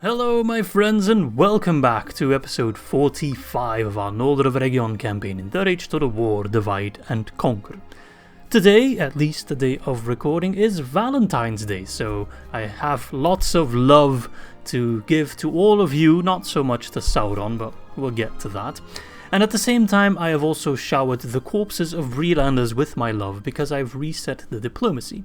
Hello my friends and welcome back to episode 45 of our ñOLDOR of Eregion campaign in 3rd Age Total War, Divide and Conquer. Today, at least the day of recording, is Valentine's Day, so I have lots of love to give to all of you, not so much to Sauron, but we'll get to that. And at the same time, I have also showered the corpses of Brelanders with my love because I've reset the diplomacy.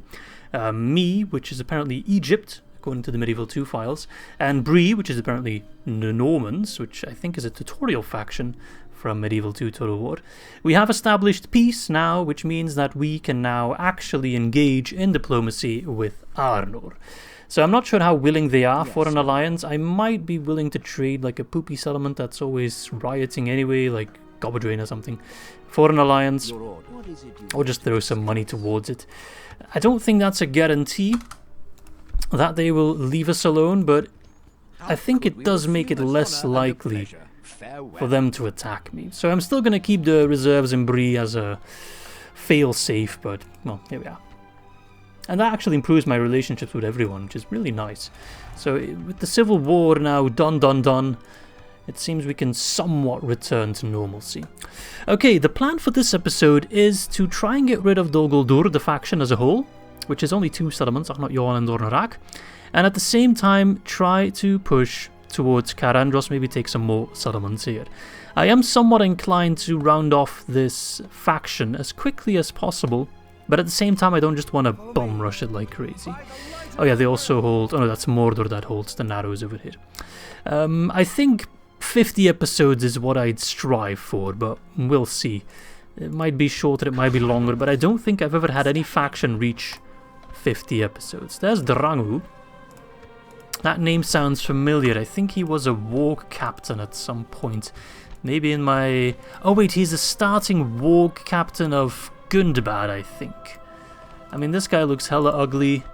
Me, which is apparently Egypt, according to the Medieval 2 files, and Bree, which is apparently the Normans, which I think is a tutorial faction from Medieval 2 Total War. We have established peace now, which means that we can now actually engage in diplomacy with Arnor. So I'm not sure how willing they are for an alliance. I might be willing to trade like a poopy settlement that's always rioting anyway, like Gobodrain or something, for an alliance, or just throw some money towards it. I don't think that's a guarantee that they will leave us alone, but I think it does make it less likely for them to attack me. So I'm still going to keep the reserves in Bree as a fail-safe, but, well, here we are. And that actually improves my relationships with everyone, which is really nice. So with the Civil War now done, it seems we can somewhat return to normalcy. Okay, the plan for this episode is to try and get rid of Dol Guldur, the faction as a whole, which is only 2 settlements, Achnot Yoan and Dornarak, and at the same time try to push towards Cair, Andros, maybe take some more settlements here. I am somewhat inclined to round off this faction as quickly as possible, but at the same time I don't just want to bomb rush it like crazy. Oh yeah, they also hold, oh no, that's Mordor that holds the Narrows over here. I think 50 episodes is what I'd strive for, but we'll see. It might be shorter, it might be longer, but I don't think I've ever had any faction reach 50 episodes. There's Drangu. That name sounds familiar. I think he was a warg captain at some point. Maybe in my... Oh wait, he's the starting warg captain of Gundabad, I think. I mean, this guy looks hella ugly,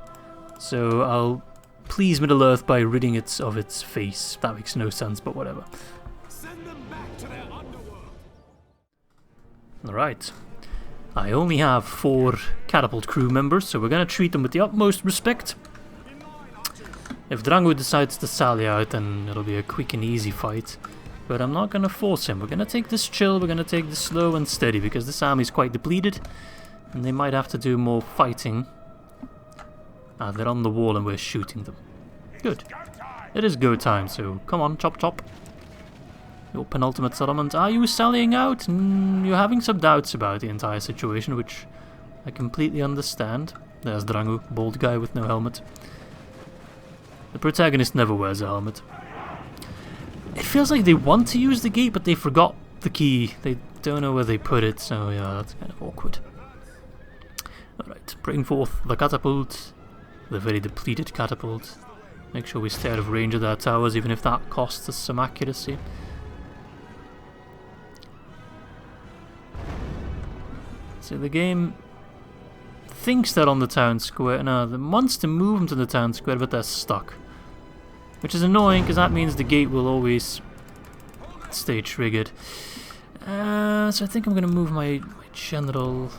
so I'll please Middle Earth by ridding it of its face. That makes no sense, but whatever. Send them back to their underworld. Alright. I only have 4 catapult crew members, so we're going to treat them with the utmost respect. If Drangu decides to sally out, then it'll be a quick and easy fight. But I'm not going to force him. We're going to take this chill, we're going to take this slow and steady, because this army's quite depleted, and they might have to do more fighting. Ah, they're on the wall and we're shooting them. Good. It is go time, so come on, chop chop. Your penultimate settlement. Are you sallying out? You're having some doubts about the entire situation, which I completely understand. There's Drangu, bald guy with no helmet. The protagonist never wears a helmet. It feels like they want to use the gate, but they forgot the key. They don't know where they put it, so yeah, that's kind of awkward. Alright, bring forth the catapult. The very depleted catapult. Make sure we stay out of range of their towers, even if that costs us some accuracy. So the game thinks they're on the town square. No, it wants to move them to the town square, but they're stuck. Which is annoying, because that means the gate will always stay triggered. So I think I'm going to move my general.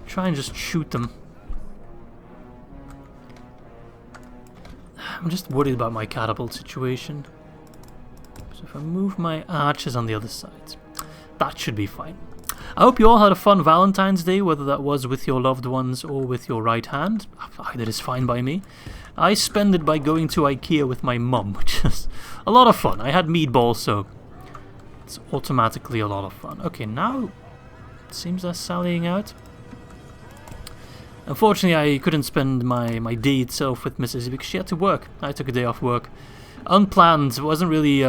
Try and just shoot them. I'm just worried about my catapult situation. So if I move my archers on the other side, that should be fine. I hope you all had a fun Valentine's Day, whether that was with your loved ones or with your right hand. Either is fine by me. I spent it by going to IKEA with my mum, which is a lot of fun. I had meatballs, so it's automatically a lot of fun. Okay, now it seems they're sallying out. Unfortunately, I couldn't spend my day itself with Miss Izzy because she had to work. I took a day off work. Unplanned, wasn't really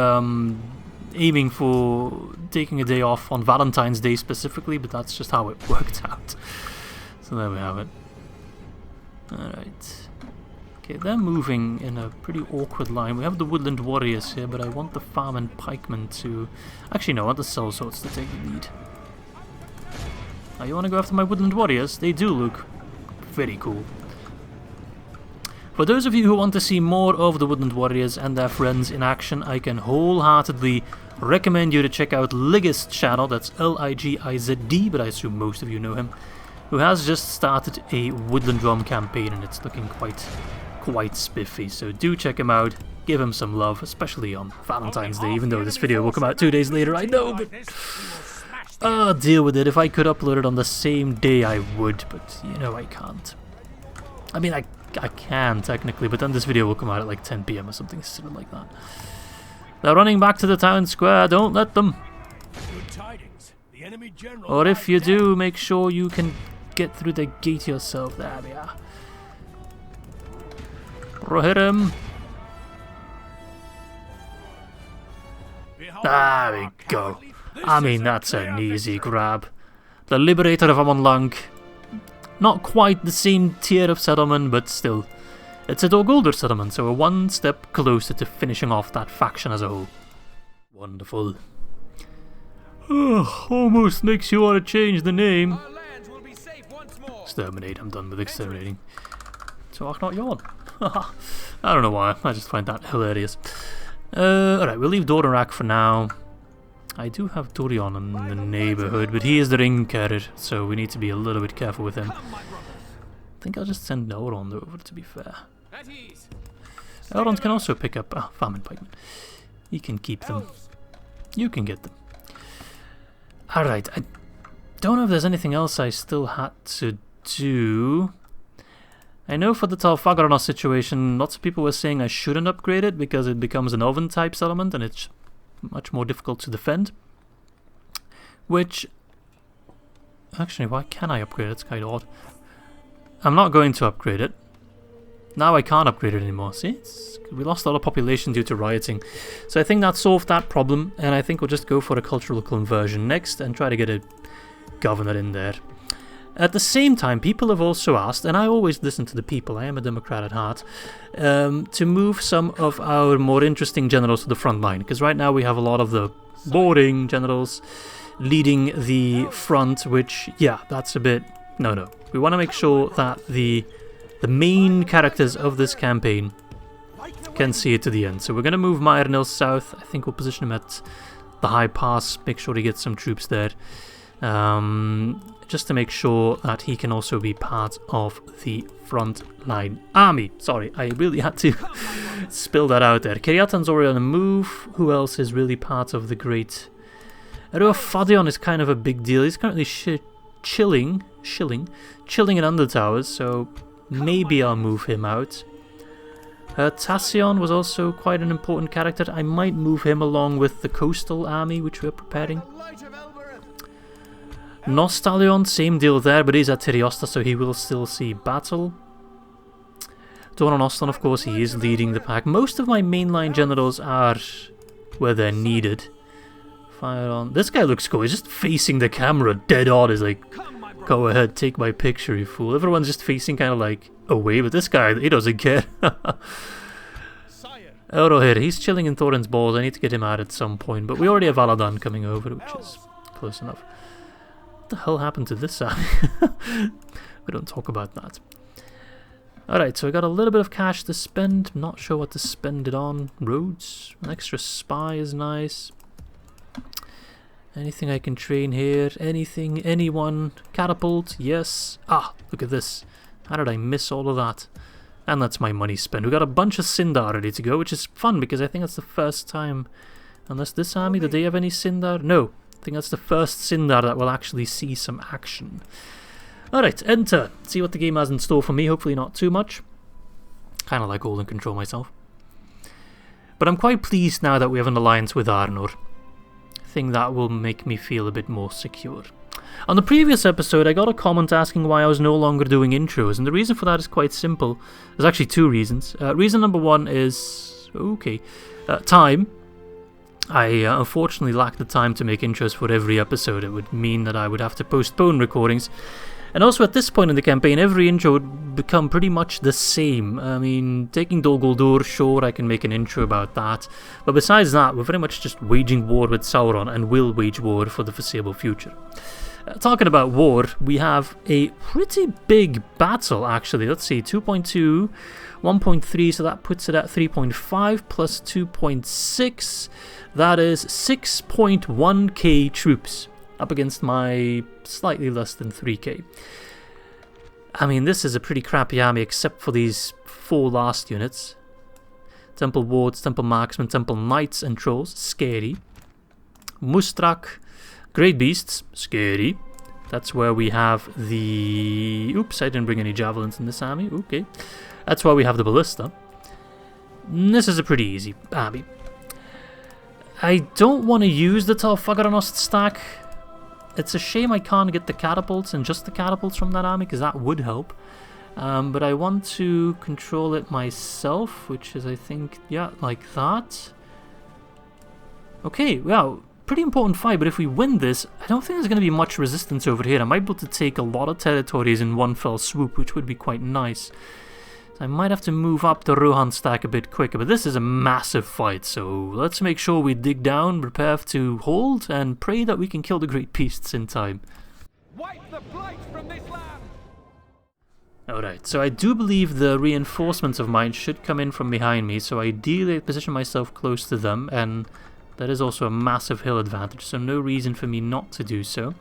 aiming for taking a day off on Valentine's Day specifically, but that's just how it worked out. So there we have it. Alright. Okay, they're moving in a pretty awkward line. We have the Woodland Warriors here, but I want the Farm and Pikemen to... Actually, no, I want the Sellswords to take the lead. Oh, you want to go after my Woodland Warriors? They do look very cool. For those of you who want to see more of the Woodland Warriors and their friends in action, I can wholeheartedly recommend you to check out Ligiz's channel. That's Ligizd, but I assume most of you know him, who has just started a Woodland Realm campaign, and it's looking quite spiffy. So do check him out. give him some love, especially on Valentine's Day, even though this video will come out 2 days later, I know, but deal with it. If I could upload it on the same day, I would, but you know I can't. I mean, I can technically, but then this video will come out at like 10 PM or something silly like that. They're running back to the town square, don't let them. Good tidings. The enemy general Or if you do, make sure you can get through the gate yourself. There we are. Hit him. There we go. I mean, that's an easy grab. The Liberator of Amon Lang. Not quite the same tier of settlement, but still. It's a Dol Guldur settlement, so we're one step closer to finishing off that faction as a whole. Wonderful. Almost makes you want to change the name. Exterminate, I'm done with exterminating. So I not yawn. I don't know why, I just find that hilarious. Alright, we'll leave Dodorak for now. I do have Dorion in the neighborhood, but he is the ring carrier, so we need to be a little bit careful with him. I think I'll just send Elrond over, to be fair. Elrond can also pick up Famine Pikemen. He can keep them. You can get them. Alright, I don't know if there's anything else I still had to do. I know for the Talfagaranos situation, lots of people were saying I shouldn't upgrade it because it becomes an oven type settlement and it's much more difficult to defend. Which, actually, why can't I upgrade it? It's kind of odd. I'm not going to upgrade it. Now I can't upgrade it anymore. See, we lost a lot of population due to rioting. So I think that solved that problem, and I think we'll just go for a cultural conversion next and try to get a governor in there. At the same time, people have also asked, and I always listen to the people, I am a Democrat at heart, to move some of our more interesting generals to the front line, because right now we have a lot of the boring generals leading the front, which, yeah, that's a bit... No. We want to make sure that the main characters of this campaign can see it to the end. So we're going to move Myrnil south. I think we'll position him at the High Pass, make sure he gets some troops there. Just to make sure that he can also be part of the front line army. Sorry, I really had to spill that out there. Kiriatan's already on the move. Who else is really part of the great... Fadion is kind of a big deal. He's currently chilling in Undertowers, so maybe I'll move him out. Tassion was also quite an important character. I might move him along with the coastal army, which we're preparing. Nostalion, same deal there, but he's at Tiriosta, so he will still see battle. Doran Oston, of course, he is leading the pack. Most of my mainline generals are where they're needed. Fire on. This guy looks cool. He's just facing the camera dead on. He's like, go ahead, take my picture, you fool. Everyone's just facing kind of like away, but this guy, he doesn't care. Eurohir, he's chilling in Thorin's balls. I need to get him out at some point, but we already have Aladan coming over, which is close enough. What the hell happened to this army? We don't talk about that. Alright, so I got a little bit of cash to spend. I'm not sure what to spend it on. Roads, an extra spy is nice. Anything I can train here? Anything? Anyone? Catapult? Yes. Ah, look at this. How did I miss all of that? And that's my money spent. We got a bunch of Sindar ready to go, which is fun because I think that's the first time... Unless this army, did they have any Sindar? No. I think that's the first Sindar that will actually see some action. Alright, enter. See what the game has in store for me. Hopefully not too much. Kind of like holding control myself. But I'm quite pleased now that we have an alliance with Arnor. I think that will make me feel a bit more secure. On the previous episode, I got a comment asking why I was no longer doing intros, and the reason for that is quite simple. There's actually two reasons. Reason number one is... time. I unfortunately lack the time to make intros for every episode. It would mean that I would have to postpone recordings. And also at this point in the campaign, every intro would become pretty much the same. I mean, taking Dol Guldur, sure, I can make an intro about that. But besides that, we're very much just waging war with Sauron and will wage war for the foreseeable future. Talking about war, we have a pretty big battle, actually. Let's see, 2.2, 1.3, so that puts it at 3.5 plus 2.6. That is 6.1k troops up against my slightly less than 3k. I mean, this is a pretty crappy army except for these 4 last units. Temple Wards, Temple Marksmen, Temple Knights and Trolls, scary. Mustrak, Great Beasts, scary. That's where we have the... Oops, I didn't bring any Javelins in this army. Okay. That's where we have the Ballista. This is a pretty easy army. I don't want to use the Telfagaranost stack. It's a shame I can't get the catapults and just the catapults from that army, because that would help. But I want to control it myself, which is, I think, yeah, like that. Okay, wow, pretty important fight, but if we win this, I don't think there's going to be much resistance over here. I might be able to take a lot of territories in one fell swoop, which would be quite nice. So I might have to move up the Rohan stack a bit quicker, but this is a massive fight, so let's make sure we dig down, prepare to hold, and pray that we can kill the Great Beasts in time. Wipe the blight from this land! Alright, so I do believe the reinforcements of mine should come in from behind me, so ideally I position myself close to them, and that is also a massive hill advantage, so no reason for me not to do so.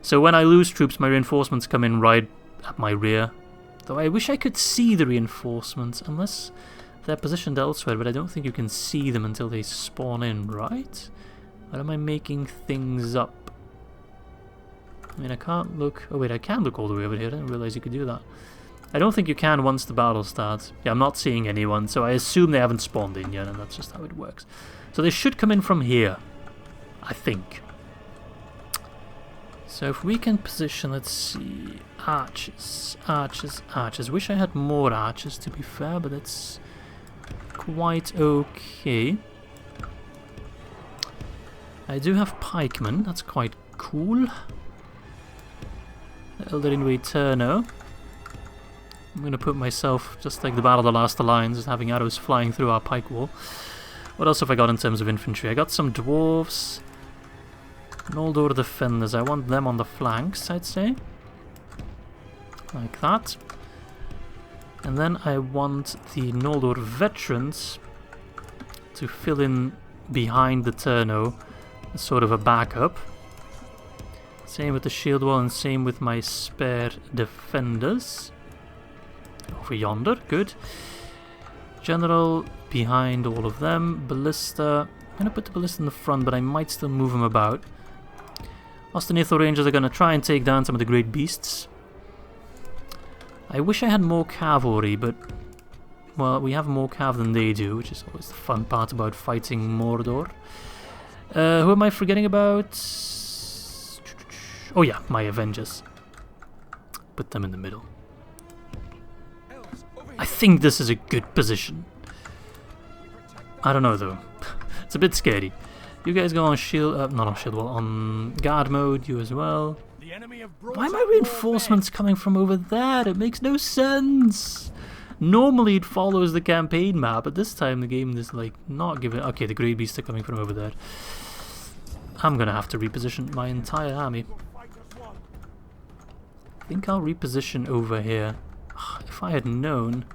So when I lose troops, my reinforcements come in right at my rear. Though I wish I could see the reinforcements, unless they're positioned elsewhere, but I don't think you can see them until they spawn in, right? Or am I making things up? I mean, I can't look... Oh wait, I can look all the way over here. I didn't realize you could do that. I don't think you can once the battle starts. Yeah, I'm not seeing anyone, so I assume they haven't spawned in yet, and that's just how it works. So they should come in from here, I think. So if we can position, let's see, archers, archers, archers. Wish I had more archers, to be fair, but that's quite okay. I do have pikemen, that's quite cool. The Eldarin Waiterno. I'm going to put myself, just like the Battle of the Last Alliance, just having arrows flying through our pike wall. What else have I got in terms of infantry? I got some dwarves. Noldor defenders, I want them on the flanks, I'd say. Like that. And then I want the Noldor veterans to fill in behind the Turno as sort of a backup. Same with the shield wall and same with my spare defenders. Over yonder, good. General behind all of them. Ballista, I'm going to put the Ballista in the front, but I might still move them about. Ostenithal Rangers are going to try and take down some of the Great Beasts. I wish I had more cavalry, but... Well, we have more cav than they do, which is always the fun part about fighting Mordor. Who am I forgetting about? Oh yeah, my Avengers. Put them in the middle. I think this is a good position. I don't know though. It's a bit scary. You guys go on shield, not on shield wall, on guard mode, you as well. Why are my reinforcements coming from over there? It makes no sense. Normally it follows the campaign map, but this time the game is like not giving... Okay, the Great Beasts are coming from over there. I'm gonna have to reposition my entire army. I think I'll reposition over here. If I had known,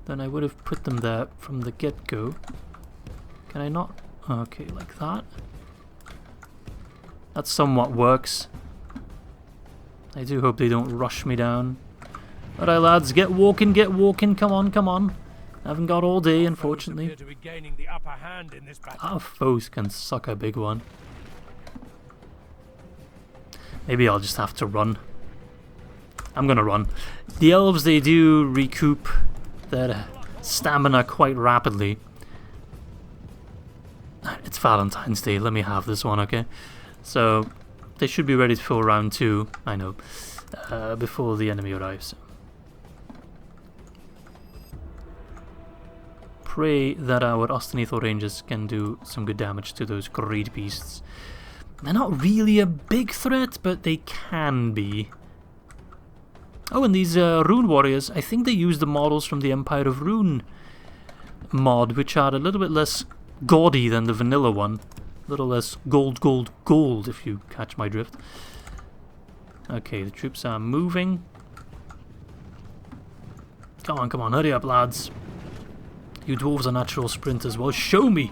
then I would have put them there from the get-go. Can I not? Okay, like that. That somewhat works. I do hope they don't rush me down. Alright lads, get walking, come on, come on. I haven't got all day, unfortunately. Our foes can suck a big one. Maybe I'll just have to run. I'm gonna run. The elves, they do recoup their stamina quite rapidly. It's Valentine's Day, let me have this one, okay? So, they should be ready for round 2, I know, before the enemy arrives. Pray that our Ostenithal Rangers can do some good damage to those Great Beasts. They're not really a big threat, but they can be. Oh, and these Rune Warriors, I think they use the models from the Empire of Rune mod, which are a little bit less gaudy than the vanilla one. A little less gold, gold, gold, if you catch my drift. Okay, the troops are moving. Come on, hurry up, lads. You dwarves are natural sprinters. Well, show me!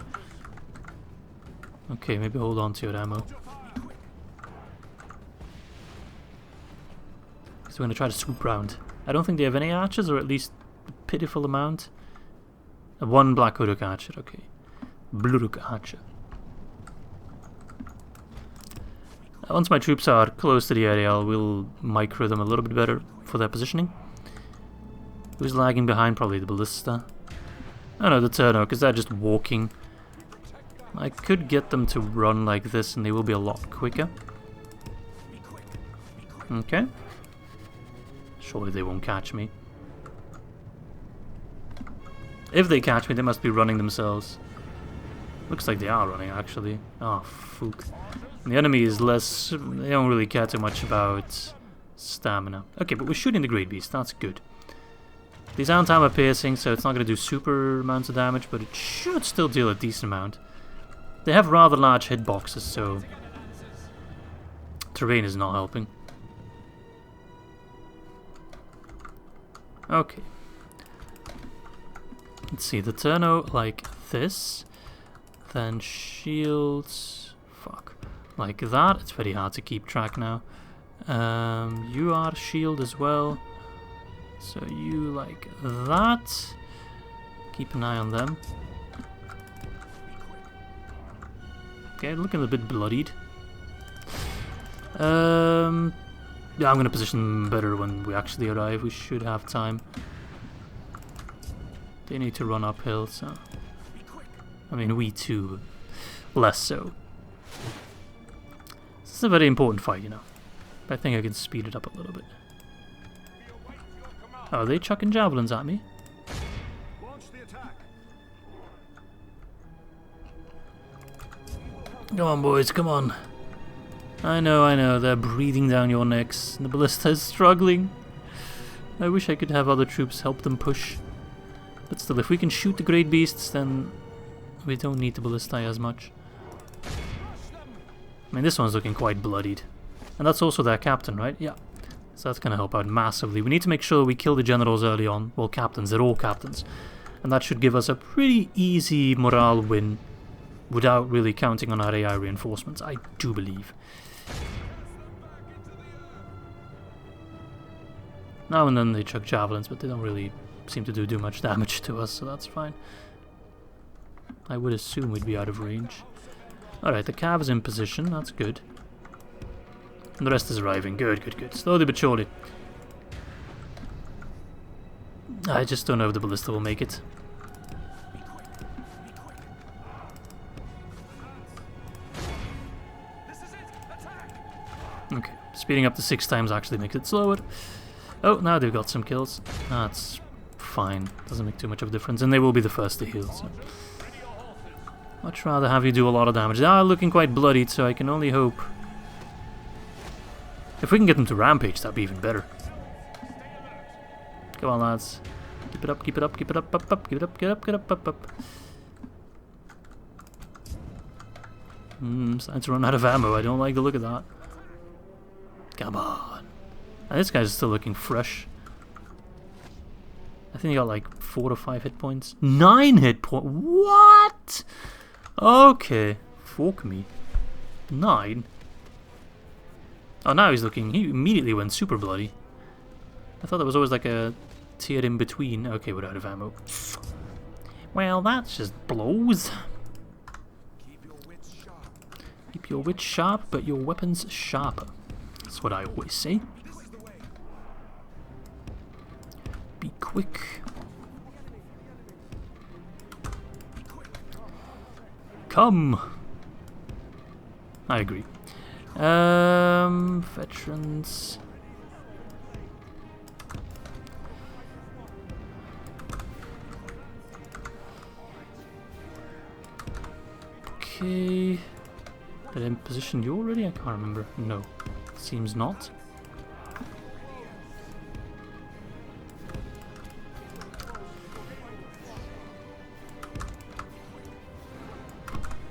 Okay, maybe hold on to your ammo. So we're going to try to swoop round. I don't think they have any archers, or at least a pitiful amount. One black Uruk archer, okay. Bluruk archer. Once my troops are close to the area, I will micro them a little bit better for their positioning. Who's lagging behind? Probably the ballista. Oh no, the Turno, because they're just walking. I could get them to run like this and they will be a lot quicker. Okay. Surely they won't catch me. If they catch me, they must be running themselves. Looks like they are running, actually. Oh, fook. And the enemy is less... They don't really care too much about stamina. Okay, but we're shooting the Great Beast. That's good. These aren't armor piercing, so it's not going to do super amounts of damage, but it should still deal a decent amount. They have rather large hitboxes, so... terrain is not helping. Okay. Let's see, the Turno like this. Then shields... Fuck. Like that. It's very hard to keep track now. You are shield as well. So you like that. Keep an eye on them. Okay, looking a bit bloodied. Yeah, I'm gonna position them better when we actually arrive. We should have time. They need to run uphill, so... I mean, we too, less so. This is a very important fight, you know. But I think I can speed it up a little bit. Oh, are they chucking javelins at me? Come on, boys, come on. I know, they're breathing down your necks. The ballista is struggling. I wish I could have other troops help them push. But still, if we can shoot the great beasts, then we don't need the ballista as much. I mean, this one's looking quite bloodied. And that's also their captain, right? Yeah. So that's going to help out massively. We need to make sure we kill the generals early on. Well, captains, they're all captains. And that should give us a pretty easy morale win without really counting on our AI reinforcements, I do believe. Now and then they chuck javelins, but they don't really seem to do much damage to us, so that's fine. I would assume we'd be out of range. Alright, the cav is in position, that's good. And the rest is arriving. Good, good, good. Slowly but surely. I just don't know if the ballista will make it. Okay, speeding up to 6 times actually makes it slower. Oh, now they've got some kills. That's fine. Doesn't make too much of a difference. And they will be the first to heal, so... Much rather have you do a lot of damage. They are looking quite bloodied, so I can only hope... If we can get them to rampage, that'd be even better. Come on, lads. Keep it up, keep it up, keep it up, up, keep it up, get up, get up, up. Starting to run out of ammo. I don't like the look of that. Come on. And this guy's still looking fresh. I think he got like 4 or 5 hit points. 9 hit points? What? Okay. Fuck me. 9? Oh, now he's looking... He immediately went super bloody. I thought there was always like a tier in between. Okay, we're out of ammo. Well, that's just blows. Keep your wits sharp, but your weapons sharper. That's what I always say. Be quick. Come. I agree. Veterans. Okay. Did I position you already? I can't remember. No. Seems not.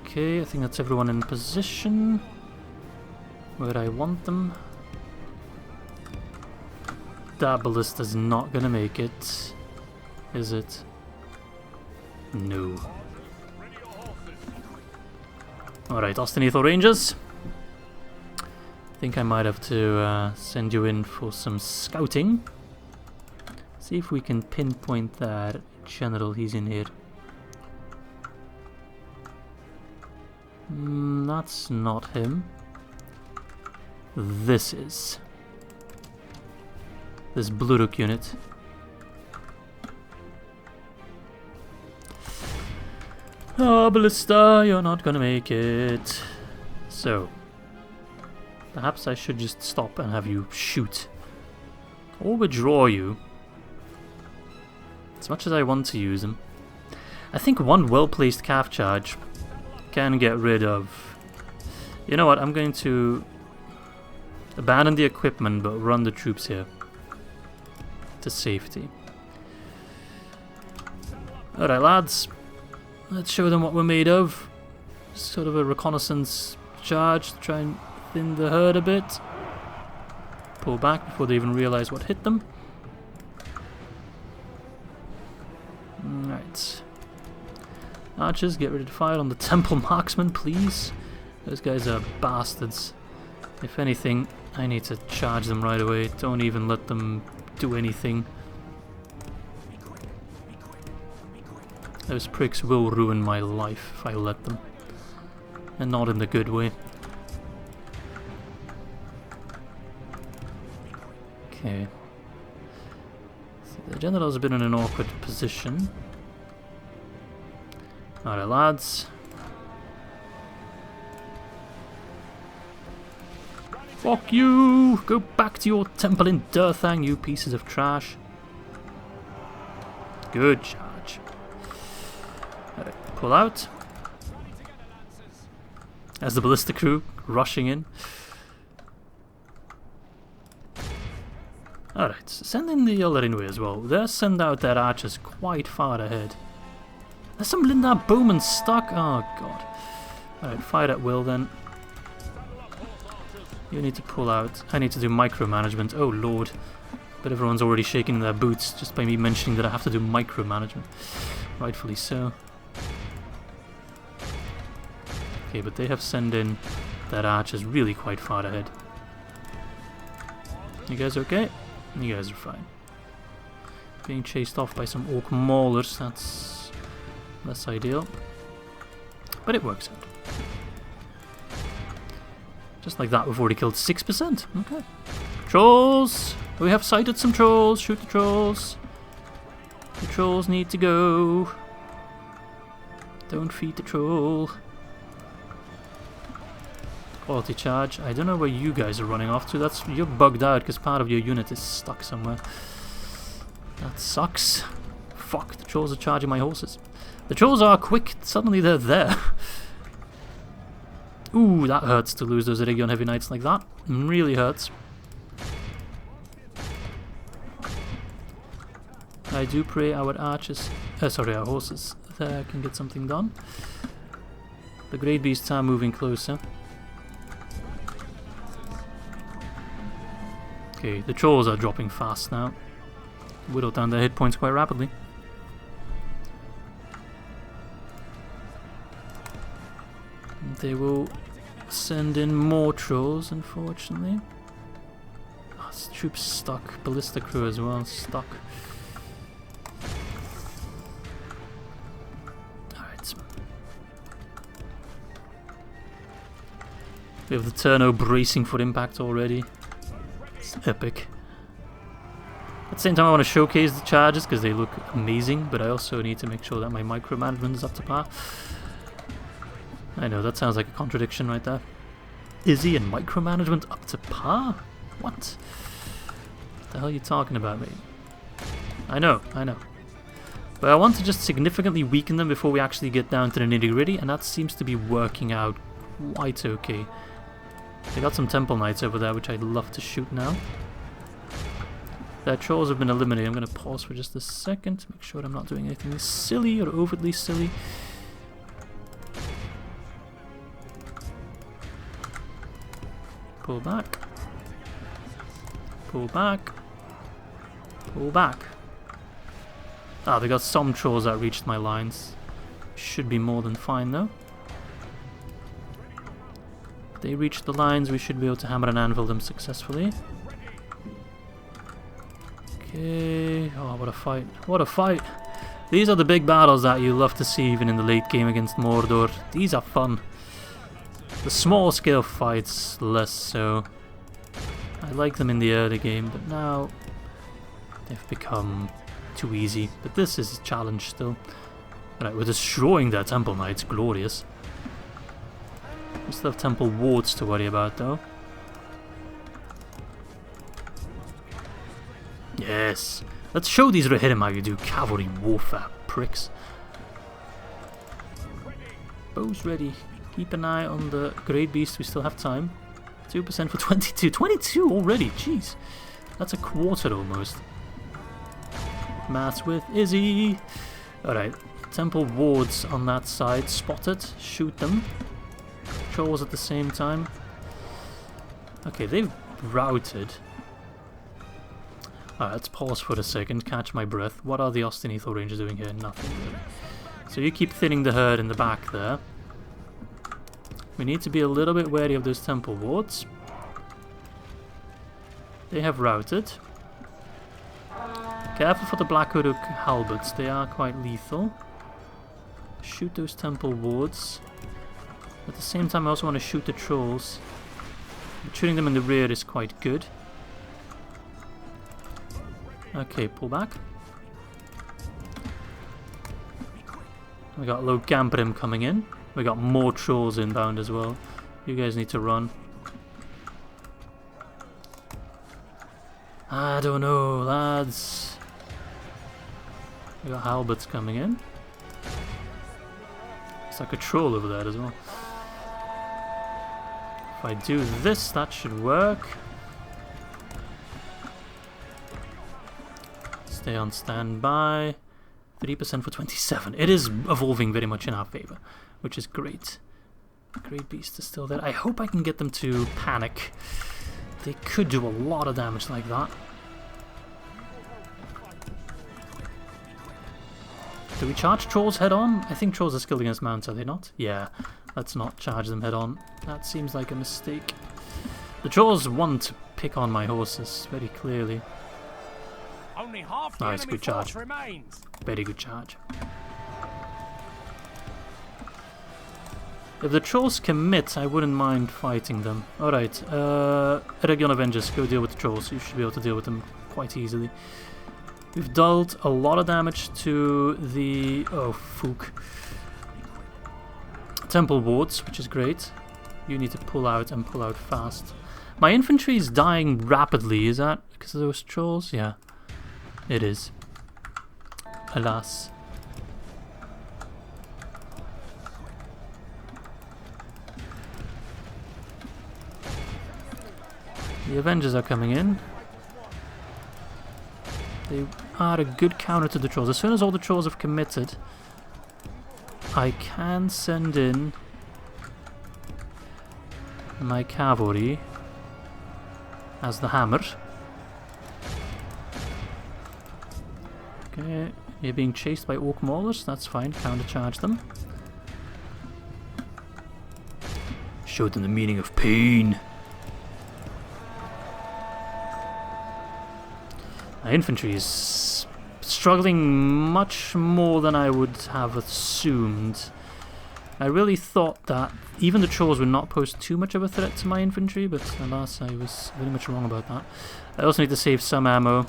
Okay, I think that's everyone in position where I want them. That ballista's not gonna make it, is it? No. Alright, Austinethal Rangers. I think I might have to send you in for some scouting. See if we can pinpoint that general. He's in here. That's not him. This is. This Bluruk unit. Oh, Ballista, you're not gonna make it. So, perhaps I should just stop and have you shoot. Or withdraw you. As much as I want to use them. I think one well-placed calf charge can get rid of... You know what, I'm going to abandon the equipment but run the troops here. To safety. Alright lads, let's show them what we're made of. Sort of a reconnaissance charge to try and thin the herd a bit. Pull back before they even realize what hit them. Right. Archers, get ready to fire on the temple marksmen, please. Those guys are bastards. If anything, I need to charge them right away. Don't even let them do anything. Those pricks will ruin my life if I let them. And not in the good way. Okay. So the general's been in an awkward position. Alright lads. Fuck you! Go back to your temple in Durthang, you pieces of trash. Good charge. Alright, pull out. As the ballista crew rushing in. Alright, send in the Ylerinwe as well. They'll send out their archers quite far ahead. There's some Lindar bowmen stuck. Oh god. Alright, fire at will then. You need to pull out. I need to do micromanagement. Oh lord. But everyone's already shaking their boots just by me mentioning that I have to do micromanagement. Rightfully so. Okay, but they have sent in their archers really quite far ahead. You guys okay? You guys are fine. Being chased off by some orc maulers, that's less ideal. But it works out. Just like that, we've already killed 6%. Okay. Trolls! We have sighted some trolls. Shoot the trolls. The trolls need to go. Don't feed the troll. Quality charge. I don't know where you guys are running off to. You're bugged out because part of your unit is stuck somewhere. That sucks. Fuck, the trolls are charging my horses. The trolls are quick. Suddenly they're there. Ooh, that hurts to lose those Eregion Heavy Knights like that. Really hurts. I do pray our archers, our horses there can get something done. The great beasts are moving closer. Okay, the trolls are dropping fast now. Whittle down their hit points quite rapidly. They will send in more trolls, unfortunately. Oh, this troop's stuck. Ballista crew as well, stuck. Alright. We have the Turno bracing for impact already. It's epic. At the same time I want to showcase the charges because they look amazing, but I also need to make sure that my micromanagement is up to par. I know, that sounds like a contradiction right there. Izzy and micromanagement up to par? What the hell are you talking about, mate? I know. But I want to just significantly weaken them before we actually get down to the nitty-gritty, and that seems to be working out quite okay. They got some Temple Knights over there, which I'd love to shoot now. Their trolls have been eliminated. I'm going to pause for just a second to make sure I'm not doing anything silly or overtly silly. Pull back. Pull back. Pull back. Ah, they got some trolls that reached my lines. Should be more than fine though. If they reach the lines, we should be able to hammer and anvil them successfully. Okay. Oh, what a fight. What a fight. These are the big battles that you love to see even in the late game against Mordor. These are fun. The small scale fights, less so. I like them in the early game, but now they've become too easy. But this is a challenge still. Right, we're destroying their temple knights, glorious. We still have temple wards to worry about though. Yes! Let's show these Rohirrim how you do cavalry warfare, pricks. Bows ready. Keep an eye on the Great Beast, we still have time. 2% for 22. 22 already, jeez. That's a quarter almost. Maths with Izzy. Alright, temple wards on that side. Spotted. Shoot them. Trolls at the same time. Okay, they've routed. Alright, let's pause for a second, catch my breath. What are the Ostinathal Rangers doing here? Nothing really. So you keep thinning the herd in the back there. We need to be a little bit wary of those temple wards. They have routed. Careful for the Black Uruk halberds, they are quite lethal. Shoot those temple wards. At the same time I also want to shoot the trolls. But shooting them in the rear is quite good. Okay, pull back. We got low Gamprim coming in. We got more trolls inbound as well. You guys need to run. I don't know, lads. We got halberds coming in. It's like a troll over there as well. If I do this, that should work. Stay on standby. 3% for 27. It is evolving very much in our favor, which is great. Great Beast is still there. I hope I can get them to panic. They could do a lot of damage like that. Do we charge trolls head on? I think trolls are skilled against mounts, are they not? Yeah, let's not charge them head on. That seems like a mistake. The trolls want to pick on my horses, very clearly. Only half the Nice, enemy good charge. force remains. Very good charge. If the trolls commit, I wouldn't mind fighting them. Alright, Eregion Avengers, go deal with the trolls. You should be able to deal with them quite easily. We've dealt a lot of damage to the... oh, fook. Temple wards, which is great. You need to pull out and pull out fast. My infantry is dying rapidly. Is that because of those trolls? Yeah, it is. Alas. The Avengers are coming in. They are a good counter to the trolls. As soon as all the trolls have committed, I can send in my cavalry as the hammer. Okay, you're being chased by orc maulers, that's fine, countercharge them. Show them the meaning of pain. My infantry is struggling much more than I would have assumed. I really thought that even the trolls would not pose too much of a threat to my infantry, but alas, I was very much wrong about that. I also need to save some ammo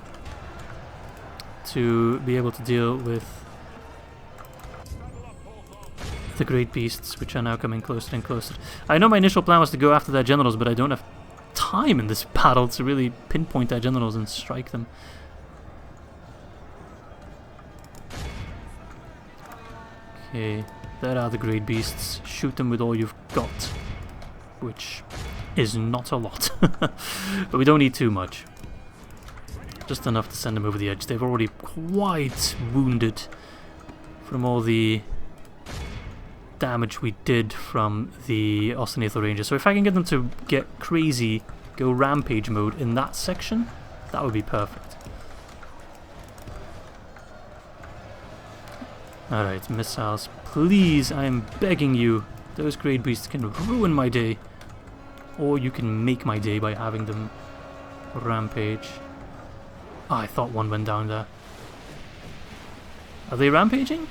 to be able to deal with the great beasts, which are now coming closer and closer. I know my initial plan was to go after their generals, but I don't have time in this battle to really pinpoint their generals and strike them. Okay, there are the great beasts. Shoot them with all you've got, which is not a lot. But we don't need too much. Just enough to send them over the edge. They've already quite wounded from all the damage we did from the Ostinathal Rangers. So if I can get them to get crazy, go rampage mode in that section, that would be perfect. Alright, missiles. Please, I am begging you. Those great beasts can ruin my day. Or you can make my day by having them rampage. Oh, I thought one went down there. Are they rampaging?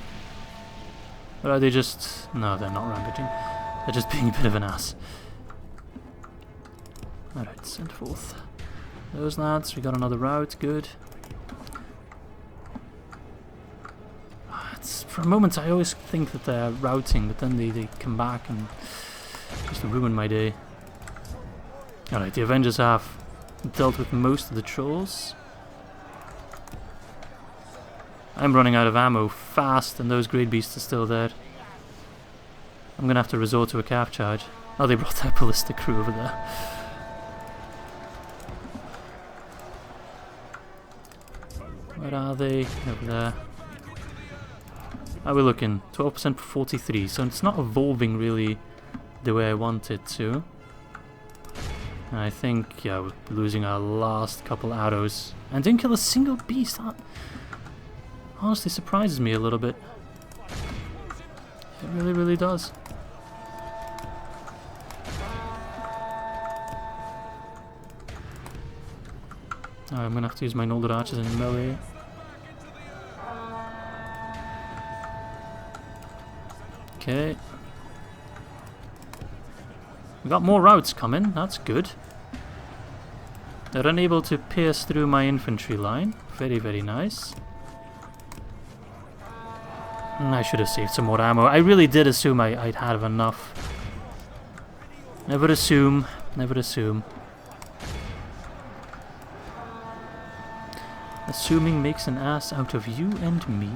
Or are they just... no, they're not rampaging. They're just being a bit of an ass. Alright, send forth those lads. We got another route, good. For a moment I always think that they're routing, but then they come back and just ruin my day. Alright, the Avengers have dealt with most of the trolls. I'm running out of ammo fast, and those great beasts are still there. I'm gonna have to resort to a calf charge. Oh, they brought their ballistic crew over there. Where are they? Over there. How are we looking? 12% for 43, so it's not evolving really the way I want it to. And I think, yeah, we're losing our last couple arrows. And didn't kill a single beast. That honestly surprises me a little bit. It really, really does. I'm gonna have to use my Noldor archers in melee. Okay. We got more routes coming, that's good. They're unable to pierce through my infantry line. Very, very nice. And I should have saved some more ammo. I really did assume I'd have enough. Never assume, never assume. Assuming makes an ass out of you and me.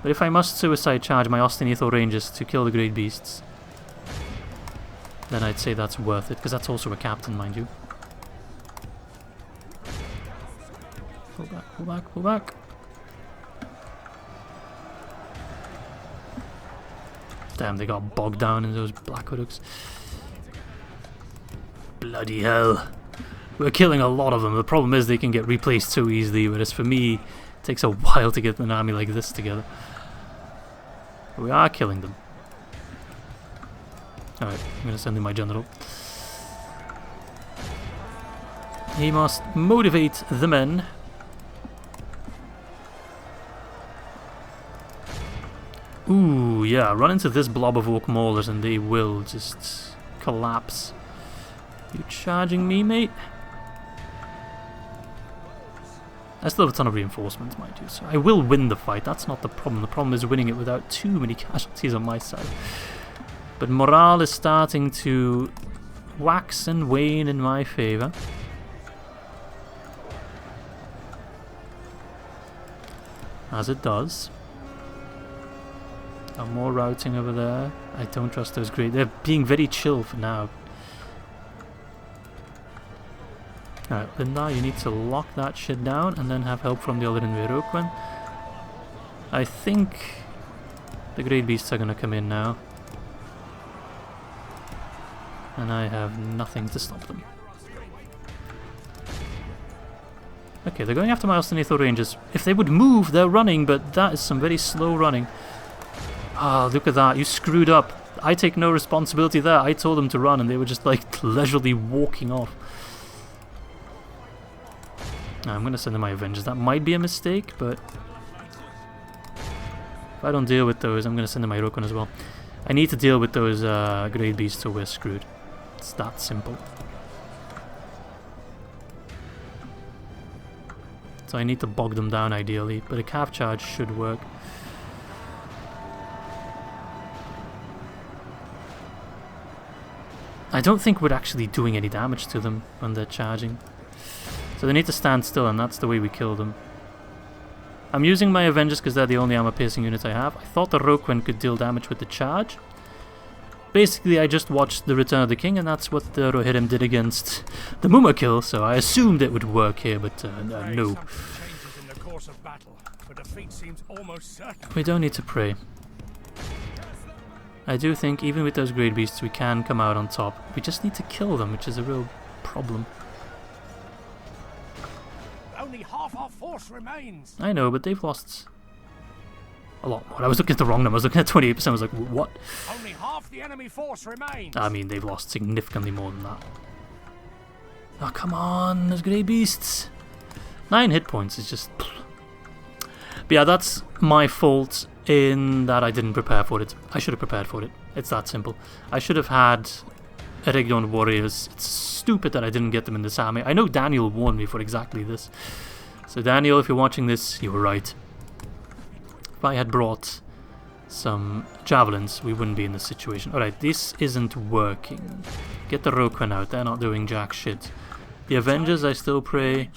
But if I must suicide charge my Ostinathor Rangers to kill the Great Beasts, then I'd say that's worth it, because that's also a captain, mind you. Pull back, pull back, pull back. Damn, they got bogged down in those black hooks. Bloody hell. We're killing a lot of them. The problem is they can get replaced so easily, whereas for me, it takes a while to get an army like this together. But we are killing them. Alright, I'm going to send in my general. He must motivate the men. Ooh, yeah, run into this blob of orc maulers and they will just collapse. You charging me, mate? I still have a ton of reinforcements, mind you, so I will win the fight. That's not the problem. The problem is winning it without too many casualties on my side. But morale is starting to wax and wane in my favour. As it does. Got more routing over there. I don't trust those great. They're being very chill for now. Alright, Linda, you need to lock that shit down and then have help from the other Inveroquan. I think the Great Beasts are gonna come in now. And I have nothing to stop them. Okay, they're going after my Ostinathor Rangers. If they would move, they're running, but that is some very slow running. Ah, look at that, you screwed up. I take no responsibility there. I told them to run and they were just like leisurely walking off. I'm going to send in my Avengers. That might be a mistake, but if I don't deal with those, I'm going to send in my Rokon as well. I need to deal with those Great Beasts or we're screwed. It's that simple. So I need to bog them down ideally, but a calf charge should work. I don't think we're actually doing any damage to them when they're charging. So they need to stand still, and that's the way we kill them. I'm using my Avengers because they're the only armor-piercing unit I have. I thought the Roquan could deal damage with the charge. Basically, I just watched The Return of the King, and that's what the Rohirrim did against the Mumakil, so I assumed it would work here, but no. We don't need to pray. I do think, even with those Great Beasts, we can come out on top. We just need to kill them, which is a real problem. Only half our force remains. I know, but they've lost a lot more. I was looking at the wrong number. I was looking at 28%. I was like, what? Only half the enemy force remains. I mean, they've lost significantly more than that. Oh, come on, those Grey Beasts. 9 hit points is just... But yeah, that's my fault in that I didn't prepare for it. I should have prepared for it. It's that simple. I should have had Eregion warriors. It's stupid that I didn't get them in this army. I know Daniel warned me for exactly this. So Daniel, if you're watching this, you were right. If I had brought some javelins, we wouldn't be in this situation. Alright, this isn't working. Get the Roquan out, they're not doing jack shit. The Avengers, I still pray.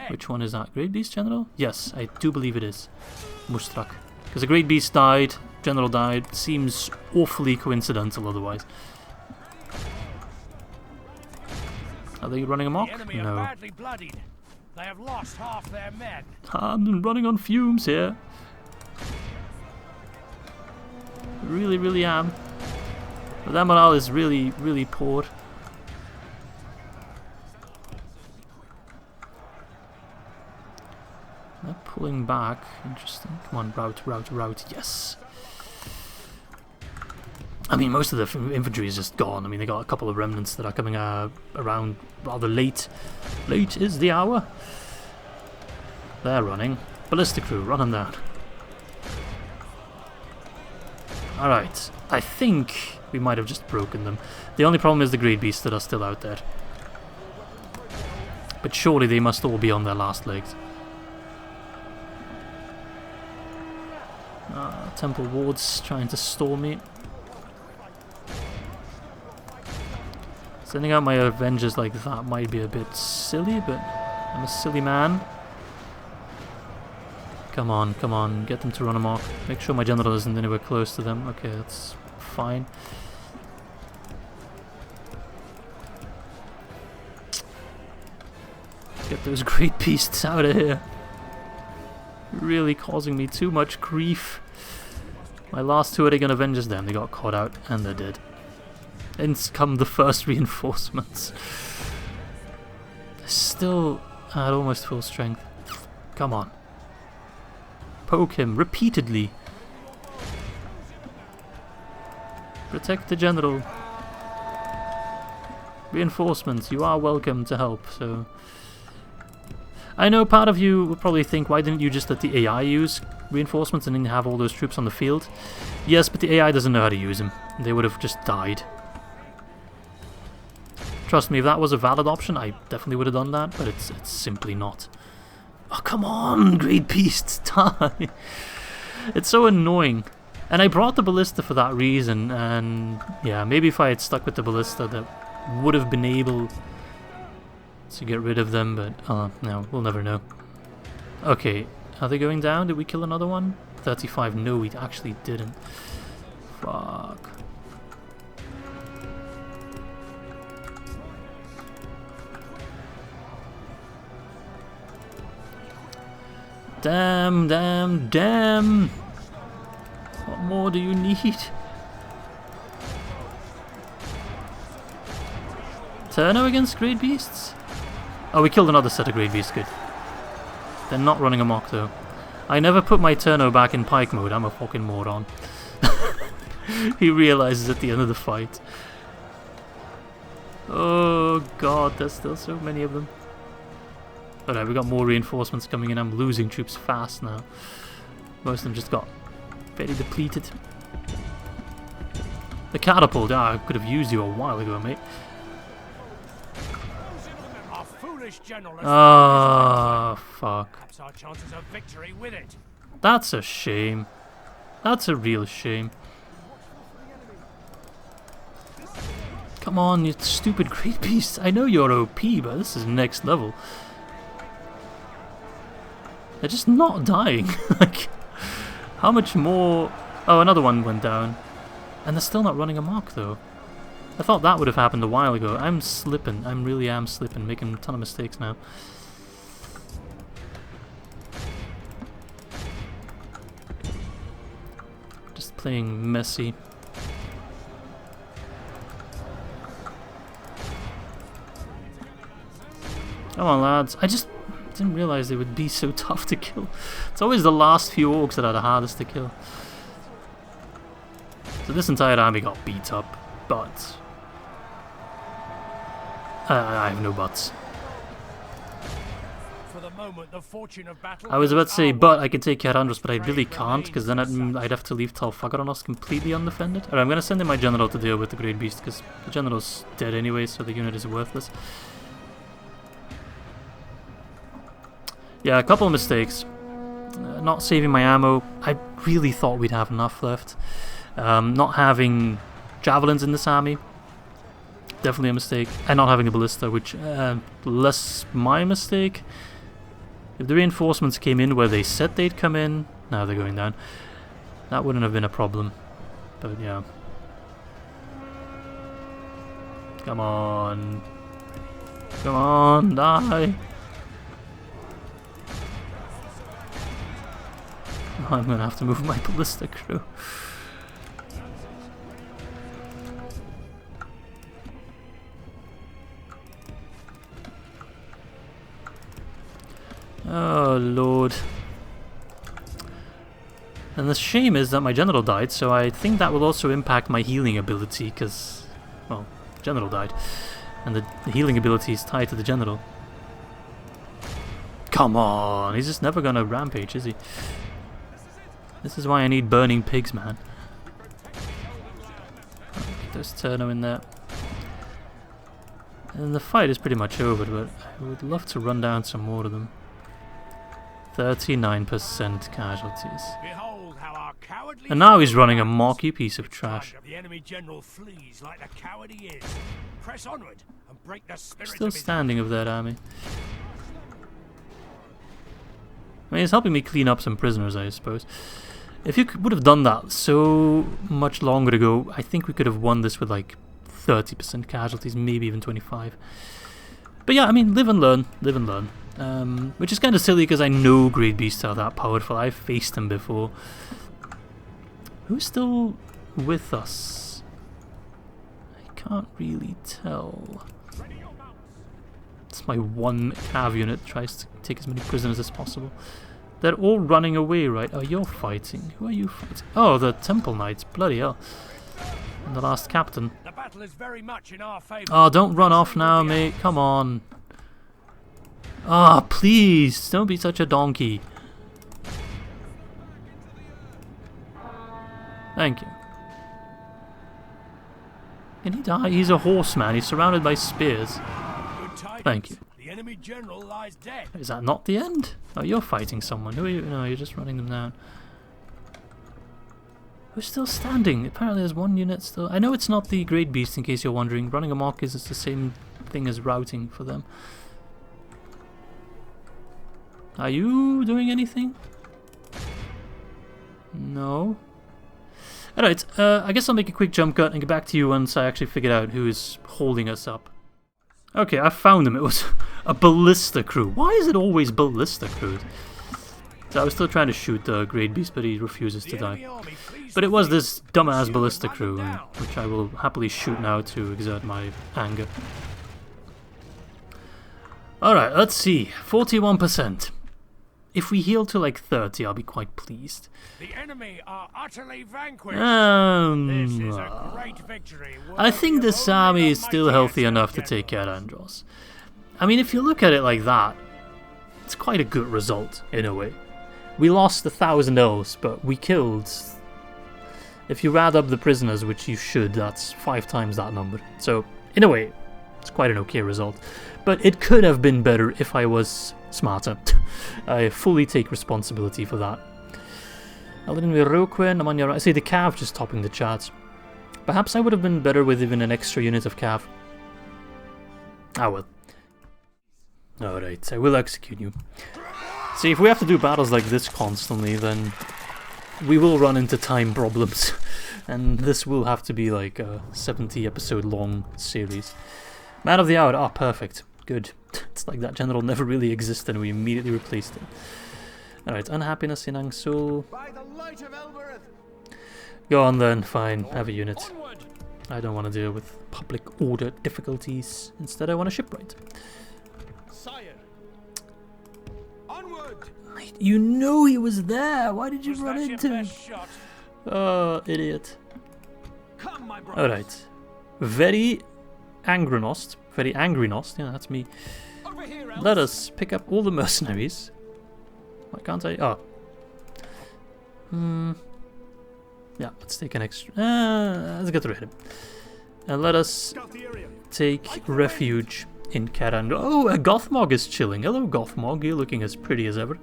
Which one is that? Great Beast General? Yes, I do believe it is. Mustrak. Because the Great Beast died, General died. Seems awfully coincidental otherwise. Are they running amok? No. Badly bloodied. They have lost half their men. I'm running on fumes here. Really, really am. But that morale is really, really poor. They're pulling back. Interesting. Come on, route. Yes. I mean, most of the infantry is just gone. I mean, they got a couple of remnants that are coming around rather late. Late is the hour. They're running. Ballista crew, run them down. Alright, I think we might have just broken them. The only problem is the Great Beasts that are still out there. But surely they must all be on their last legs. Temple wards trying to storm me. Sending out my Avengers like that might be a bit silly, but I'm a silly man. Come on, get them to run amok. Make sure my general isn't anywhere close to them. Okay, that's fine. Get those Great Beasts out of here. Really causing me too much grief. My last two Eregion Avengers, then they got caught out and they're dead. In come the first reinforcements. They're still at almost full strength. Come on. Poke him repeatedly. Protect the general. Reinforcements, you are welcome to help, so... I know part of you will probably think, why didn't you just let the AI use reinforcements and then have all those troops on the field? Yes, but the AI doesn't know how to use them. They would have just died. Trust me, if that was a valid option, I definitely would have done that, but it's simply not. Oh, come on, Great Beasts, die! It's so annoying. And I brought the Ballista for that reason, and yeah, maybe if I had stuck with the Ballista, that would have been able to get rid of them, but no, we'll never know. Okay, are they going down? Did we kill another one? 35, no, we actually didn't. Fuck. Damn, damn, damn! What more do you need? Turno against Great Beasts? Oh, we killed another set of Great Beasts, good. They're not running amok though. I never put my Turno back in pike mode, I'm a fucking moron. He realizes at the end of the fight. Oh god, there's still so many of them. Alright, we got more reinforcements coming in. I'm losing troops fast now. Most of them just got very depleted. The catapult, I could have used you a while ago, mate. Ah, fuck. Our chances of victory with it. That's a shame. That's a real shame. Come on, you stupid Great Beasts. I know you're OP, but this is next level. They're just not dying. Like, how much more? Oh, another one went down. And they're still not running amok, though. I thought that would have happened a while ago. I'm slipping. I really am slipping. Making a ton of mistakes now. Just playing messy. Come on, lads. I just didn't realize they would be so tough to kill. It's always the last few orcs that are the hardest to kill. So this entire army got beat up, but... I have no buts. the moment the fortune of battle. I was about to say, but I can take care of Andros, but I really can't, because then I'd have to leave Talfagaronos completely undefended. Alright, I'm going to send in my general to deal with the Great Beast, because the general's dead anyway, so the unit is worthless. Yeah, a couple of mistakes. Not saving my ammo. I really thought we'd have enough left. Not having javelins in this army. Definitely a mistake. And not having a ballista, which less my mistake. If the reinforcements came in where they said they'd come in, now they're going down. That wouldn't have been a problem. But yeah. Come on. Come on, die. I'm gonna have to move my ballista crew. Oh lord. And the shame is that my general died, so I think that will also impact my healing ability, because, well, general died. And the healing ability is tied to the general. Come on, he's just never gonna rampage, is he? This is why I need burning pigs, man. Get those Turno in there. And the fight is pretty much over, but I would love to run down some more of them. 39% casualties. Behold how our cowardly And now he's running amok, you piece of trash. the enemy general flees like the coward he is. Press onward and break the spirit Still of his standing of that army. I mean, it's helping me clean up some prisoners, I suppose. If you would have done that so much longer ago, I think we could have won this with like 30% casualties, maybe even 25. But yeah, I mean, live and learn, live and learn. Which is kind of silly because I know Great Beasts are that powerful. I've faced them before. Who's still with us? I can't really tell. It's my one cav unit that tries to take as many prisoners as possible. They're all running away, right? Oh, you're fighting. Who are you fighting? Oh, the Temple Knights. Bloody hell. And the last captain. The battle is very much in our favor. Oh, don't run off now, mate. Come on. Ah, oh, please. Don't be such a donkey. Thank you. Can he die? He's a horseman. He's surrounded by spears. Thank you. The enemy general lies dead. Is that not the end? Oh, you're fighting someone. Who are you? No, you're just running them down. Who's still standing? Apparently there's one unit still. I know it's not the Great Beast, in case you're wondering. Running amok is the same thing as routing for them. Are you doing anything? No. Alright, I guess I'll make a quick jump cut and get back to you once I actually figured out who is holding us up. Okay, I found him. It was a ballista crew. Why is it always ballista crew? So I was still trying to shoot the Great Beast, but he refuses to die. But it was this dumbass ballista crew, which I will happily shoot now to exert my anger. Alright, let's see. 41%. If we heal to like 30, I'll be quite pleased. The enemy are utterly vanquished. This is a great victory. I think this army is still healthy enough to take care of Andros. I mean, if you look at it like that, it's quite a good result, in a way. We lost 1,000 elves, but we killed... If you add up the prisoners, which you should, that's 5 times that number. So, in a way, it's quite an okay result. But it could have been better if I was smarter. I fully take responsibility for that. I'm on your right. I see the cav just topping the charts. Perhaps I would have been better with even an extra unit of cav. Ah well. Alright, I will execute you. See, if we have to do battles like this constantly, then we will run into time problems. And this will have to be like a 70 episode long series. Man of the hour, ah, perfect. Good. It's like that general never really existed and we immediately replaced him. Alright, unhappiness in Angsul. Go on then, fine, have a unit. I don't want to deal with public order difficulties. Instead I want a shipwright. You knew he was there! Why did you run into him? Oh, idiot. Alright. Very Angranost very angry Nost. Yeah, that's me. Over here, elves. Let us pick up all the mercenaries. Why can't I? Oh. Yeah, let's take an extra. Let's get rid of him. And let us Scout the area. take refuge in Cair. Oh, a GOTHMOG is chilling. Hello, GOTHMOG. You're looking as pretty as ever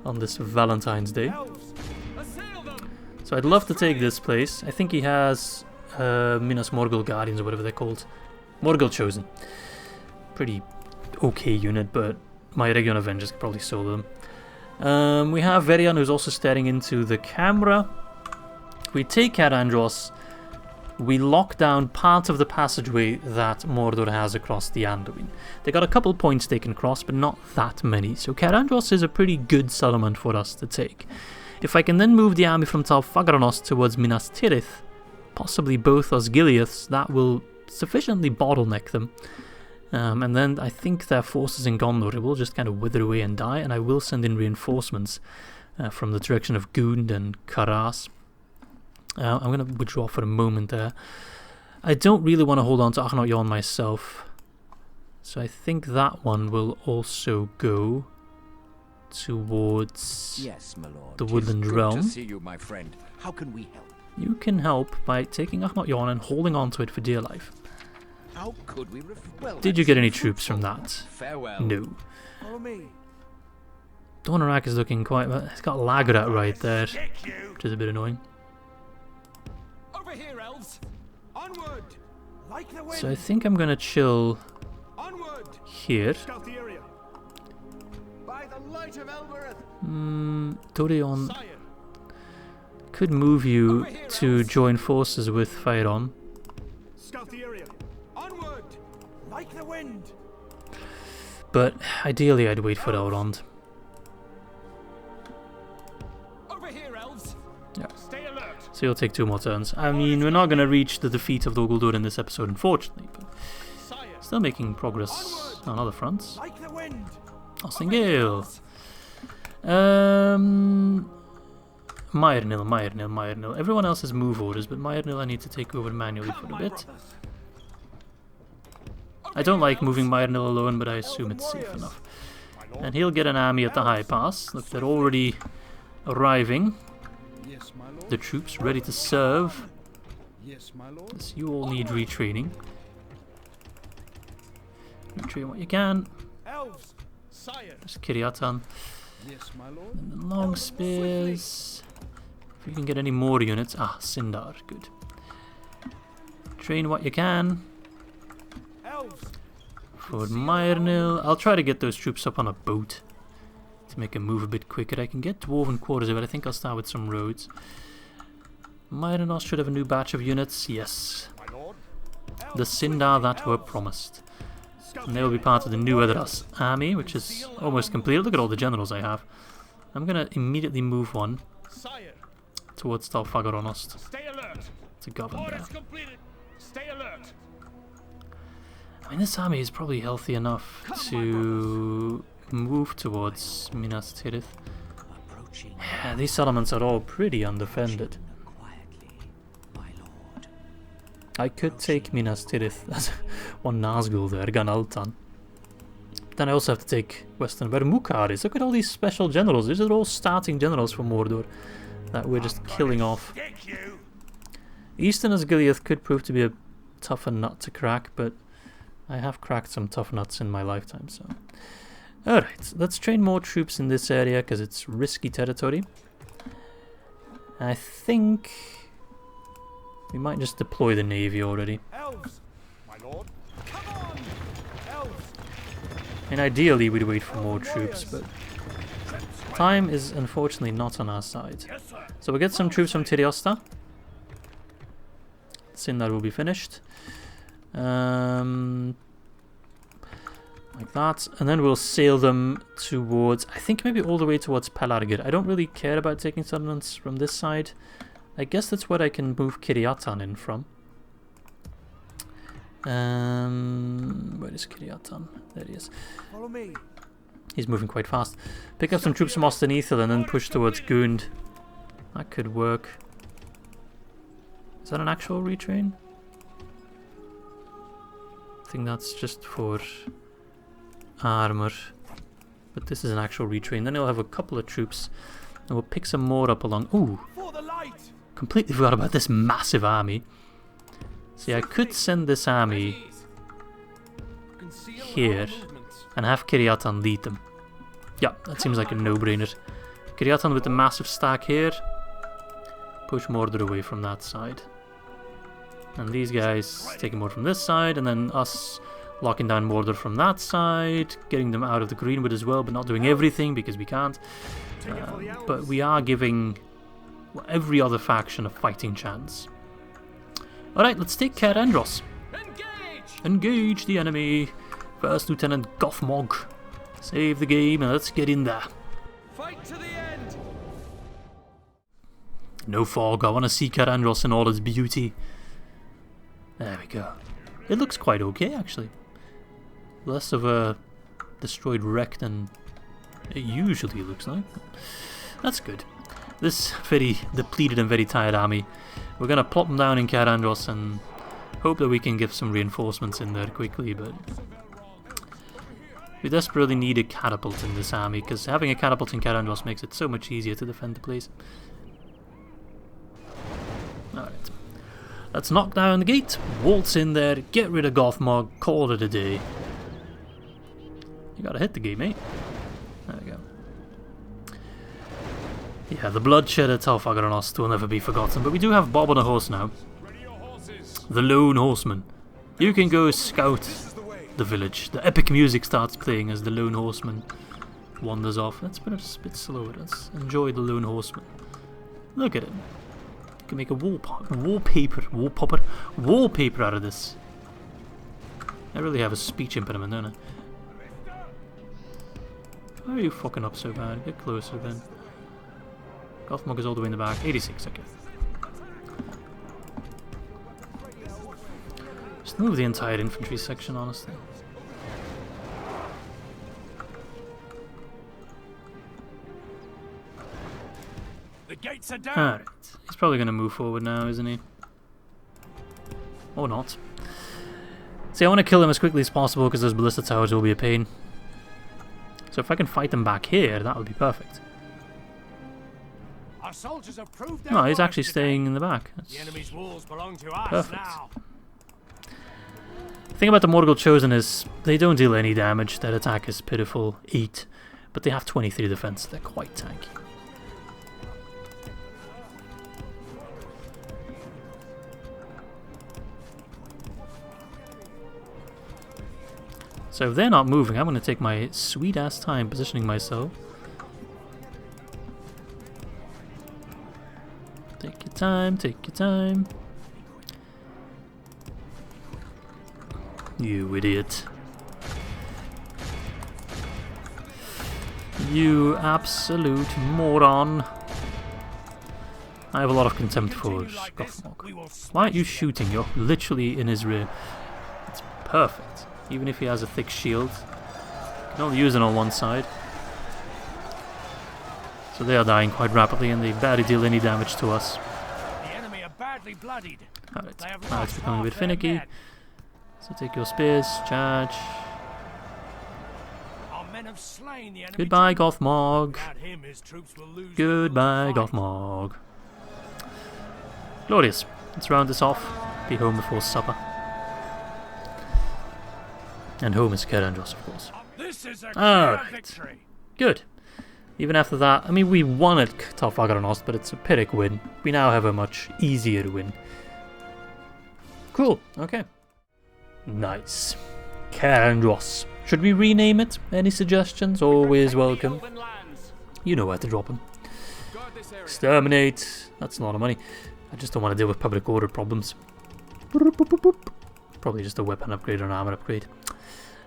on this Valentine's Day. Elves. Assail them. So I'd love to take this place. I think he has Minas Morgul Guardians or whatever they're called. Morgul Chosen. Pretty okay unit, but my Eregion Avengers could probably solo them. We have Verian, who's also staring into the camera. We take out Andros. We lock down part of the passageway that Mordor has across the Anduin. They got a couple points taken across, but not that many. So Cair Andros is a pretty good settlement for us to take. If I can then move the army from Tal Fagaranos towards Minas Tirith, possibly both Osgiliaths, that will sufficiently bottleneck them. And then I think their forces in Gondor will just kind of wither away and die, and I will send in reinforcements from the direction of Gund and Karas. I'm going to withdraw for a moment there. I don't really want to hold on to Akhnot Yon myself, so I think that one will also go towards yes, my lord. the Woodland Good Realm. to see you, my friend. How can we help? You can help by taking Akhnot Yon and holding on to it for dear life. How could we? Well, Did you get any troops from that? Farewell. No. Follow me. Donorak is looking quite... It's got Lagrat right there, which is a bit annoying. Over here, elves. Onward. Like the wind. So I think I'm going to chill Onward. here. Scout the area. By the light of Elbereth. Dorion Sire. could move you to join forces with Phaeron. Scout the area. Onward. Like the wind. But ideally I'd wait for Elrond. Over here, elves. Yeah. Stay alert. So you'll take 2 more turns. I mean, we're not going to reach the defeat of the Guldur in this episode, unfortunately, but Sire. still making progress on other fronts. Like the wind. Ostingale. Myrnil. Everyone else has move orders, but Myrnil I need to take over manually for a bit. I don't like moving Myrnil alone, but I assume it's safe enough. And he'll get an army at the High Pass. Look, they're already arriving. Yes, my lord. The troops ready to serve. Yes, my lord. Yes, you all need retraining. Retrain what you can. Elves. Sire. There's Kiryatan. Yes, my lord. And the long spears. If you can get any more units. Ah, Sindar, good. Train what you can. Elves. For Myrnil, I'll try to get those troops up on a boat to make them move a bit quicker. I can get dwarven quarters, but I think I'll start with some roads. Myrnos should have a new batch of units. Yes, My lord. the Sindar that were promised. And they will be part of the new Edras army, which is almost complete. Look at all the generals I have. I'm going to immediately move one Sire. towards Tal Fagaranost Stay alert. to govern there. Orders completed. Stay alert. I mean, this army is probably healthy enough to move towards Minas Tirith. Approaching Yeah, these settlements are all pretty undefended. quietly, my lord. I could take Minas Tirith as one Nazgul there, Ganaltan. Then I also have to take Western, where Mukar is. Look at all these special generals. These are all starting generals for Mordor that we're just killing off. Get you. Eastern Osgiliath could prove to be a tougher nut to crack, but I have cracked some tough nuts in my lifetime, so... Alright, let's train more troops in this area, because it's risky territory. I think... we might just deploy the navy already. Elves. My lord. Come on. Elves. And ideally we'd wait for more troops, but... time is unfortunately not on our side. Yes, sir. So we'll get some troops from Tiriosta. Sindar will be finished. Like that, and then we'll sail them towards, I think maybe all the way towards Pelargir. I don't really care about taking settlements from this side. I guess that's where I can move Kiryatan in from. Where is Kiryatan? There he is. Follow me. He's moving quite fast. Pick up some troops from Ostenethil and then push towards Gund. That could work. Is that an actual retrain? I think that's just for armor. But this is an actual retrain. Then he'll have a couple of troops. And we'll pick some more up along... Ooh! Completely forgot about this massive army. See, I could send this army here and have Kiryatan lead them. Yeah, that seems like a no-brainer. Kiryatan with the massive stack here. Push Mordor away from that side. And these guys taking more from this side, and then us locking down Mordor from that side, getting them out of the Greenwood as well, but not doing everything because we can't. But we are giving every other faction a fighting chance. Alright, let's take Cair Andros. Engage the enemy. First Lieutenant GOTHMOG. Save the game and let's get in there. Fight to the end. No fog, I want to see Cair Andros in all its beauty. There we go. It looks quite okay actually. Less of a destroyed wreck than it usually looks like. That's good. This very depleted and very tired army, we're going to plop them down in Cair Andros and hope that we can get some reinforcements in there quickly, but we desperately need a catapult in this army, because having a catapult in Cair Andros makes it so much easier to defend the place. Alright. Let's knock down the gate, waltz in there, get rid of GOTHMOG, call it a day. You gotta hit the gate, mate. There we go. Yeah, the bloodshed at Talfagaronost will never be forgotten, but we do have Bob on a horse now. The Lone Horseman. You can go scout the village. The epic music starts playing as the Lone Horseman wanders off. That's been a bit slower. Let's enjoy the Lone Horseman. Look at him. You can make a wallpaper out of this. I really have a speech impediment, don't I? Why are you fucking up so bad? Get closer then. GOTHMOG is all the way in the back. 86, okay. Just move the entire infantry section, honestly. The gates are down. Alright. He's probably going to move forward now, isn't he? Or not. See, I want to kill them as quickly as possible because those ballista towers will be a pain. So if I can fight them back here, that would be perfect. Our soldiers have proved their No, he's worth actually today. staying in the back. That's The enemy's walls belong to us perfect. now. The thing about the Morgul Chosen is they don't deal any damage. Their attack is pitiful 8, but they have 23 defense. They're quite tanky. So if they're not moving, I'm going to take my sweet ass time positioning myself. Take your time, take your time. You idiot. You absolute moron. I have a lot of contempt for GOTHMOG. Why aren't you shooting? You're literally in his rear. It's perfect. Even if he has a thick shield. You can only use it on one side. So they are dying quite rapidly and they barely deal any damage to us. The enemy are badly bloodied. Alright, They have now lost it's becoming a bit half their finicky. men. So take your spears, charge. Our men have slain the enemy. Goodbye, general. GOTHMOG. Without him, his troops will lose. Goodbye, the fight. GOTHMOG. Glorious. Let's round this off. Be home before supper. And home is Cair Andros, of course. This is a All clear right. victory. Good. Even after that, I mean, we won at Talfagaronost, but it's a Pyrrhic win. We now have a much easier win. Cool. Okay. Nice. Cair Andros. Should we rename it? Any suggestions? Always welcome. You know where to drop them. Exterminate. That's a lot of money. I just don't want to deal with public order problems. Probably just a weapon upgrade or an armor upgrade.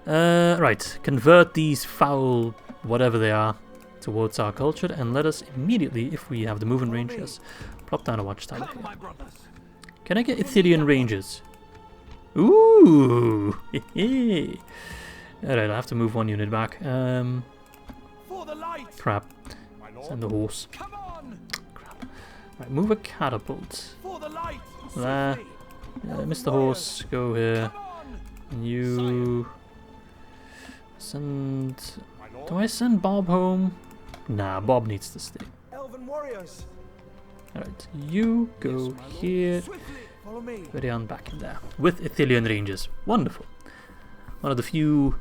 Right. Convert these foul whatever they are towards our culture and let us immediately, if we have the movement range, yes, plop down a watchtower here. Can I get Ithilien Rangers? Ooh! Alright, I have to move one unit back. Crap. Send the horse. Crap. Right, move a catapult. There. Mr. Horse, go here. You send. Do I send Bob home? Nah, Bob needs to stay. Elven warriors. Alright, you go here. Follow me. Adrian back in there. With Ithilien Rangers. Wonderful. One of the few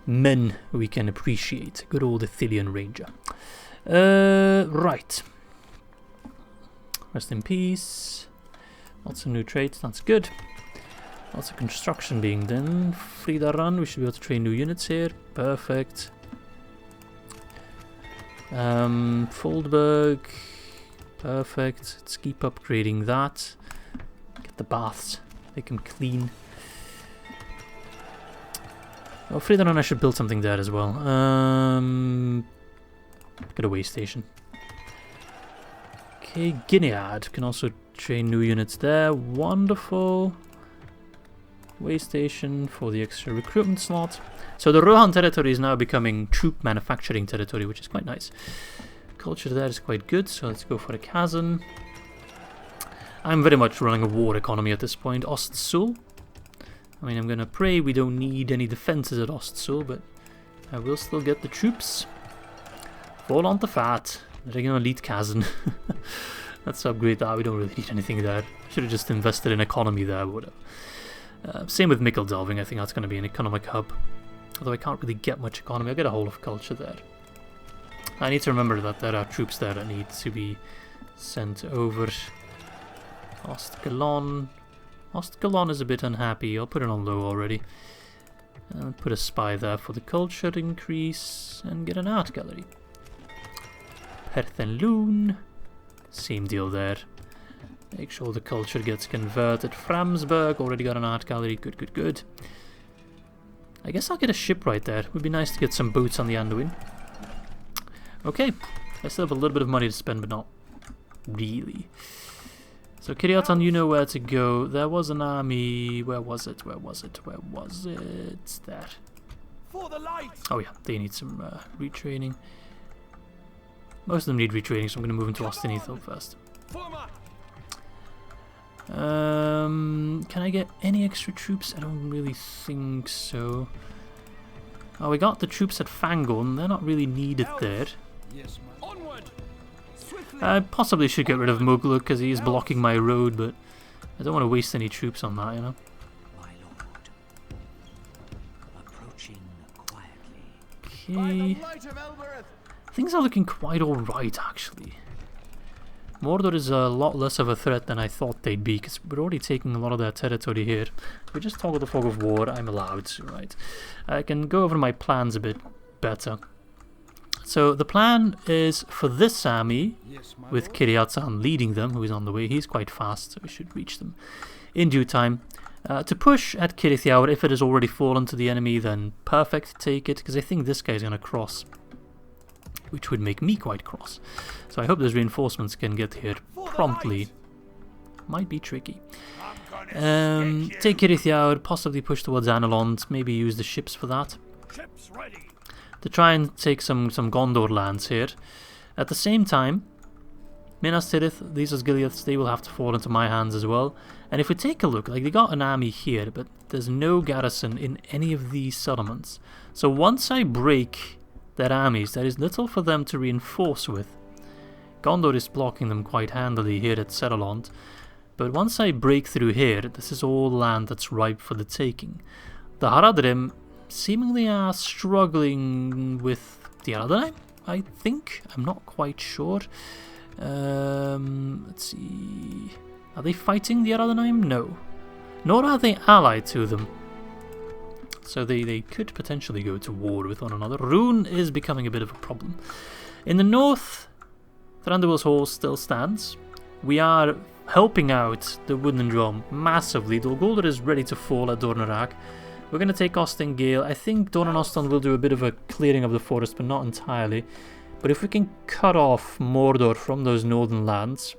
men we can appreciate. Good old Ithilien Ranger. Right. Rest in peace. Lots of new traits, that's good. Lots of construction being done. Frida run, we should be able to train new units here. Perfect. Foldberg. Perfect. Let's keep upgrading that. Get the baths. Make them clean. Oh, Frida run, I should build something there as well. Get a way station. Okay, Ginead can also train new units there. Wonderful. Way station for the extra recruitment slot. So the Rohan territory is now becoming troop manufacturing territory, which is quite nice. Culture there is quite good, so let's go for a Kazan. I'm very much running a war economy at this point. Ostsul. I mean, I'm gonna pray we don't need any defenses at Ostsul, but I will still get the troops. Fall on the fat. Regional elite Kazan. Let's upgrade that. We don't really need anything there. Should have just invested in economy there, but whatever. Same with Mikkel Delving. I think that's going to be an economic hub. Although I can't really get much economy. I'll get a whole of culture there. I need to remember that there are troops there that need to be sent over. Ostgalon. Ostgalon is a bit unhappy. I'll put it on low already. And put a spy there for the culture increase. And get an art gallery. Perthenloon. Same deal there. Make sure the culture gets converted. Framsburg already got an art gallery. Good, good, good. I guess I'll get a ship right there. Would be nice to get some boats on the Anduin. Okay. I still have a little bit of money to spend, but not really. So Kiriatan, you know where to go. There was an army. Where was it? Where was it? Where was it? There. For the light. Oh yeah, they need some retraining. Most of them need retraining, so I'm going to move into Ostenethal first. Can I get any extra troops? I don't really think so. Oh, we got the troops at Fangorn. They're not really needed there. Yes, onward. I possibly should get rid of Mughal because he is blocking my road, but I don't want to waste any troops on that, you know. My lord. Approaching quietly. Okay. Things are looking quite alright, actually. Mordor is a lot less of a threat than I thought they'd be, because we're already taking a lot of their territory here. We just talk with the fog of war, I'm allowed to, right? I can go over my plans a bit better. So the plan is for this army, with Kiriatsan leading them, who is on the way. He's quite fast, so we should reach them in due time. To push at Kirithiaur. If it has already fallen to the enemy, then perfect, take it, because I think this guy's going to cross, which would make me quite cross. So I hope those reinforcements can get here promptly. Might be tricky. Take Kirithiaur, possibly push towards Anilond, maybe use the ships for that. Ships ready. To try and take some Gondor lands here. At the same time, Minas Tirith, these Osgiliaths, they will have to fall into my hands as well. And if we take a look, like they got an army here, but there's no garrison in any of these settlements. So once I break their armies, there is little for them to reinforce with. Gondor is blocking them quite handily here at Seralond, but once I break through here, this is all land that's ripe for the taking. The Haradrim seemingly are struggling with the Aradanheim, I think. I'm not quite sure. Let's see. Are they fighting the Aradanheim? No. Nor are they allied to them. So they could potentially go to war with one another. Rune is becoming a bit of a problem. In the north, Thranduil's Hall still stands. We are helping out the Wooden Drum massively. Dol Guldur is ready to fall at Dornarak. We're going to take Ostengale. I think Dornan Ostan will do a bit of a clearing of the forest, but not entirely. But if we can cut off Mordor from those northern lands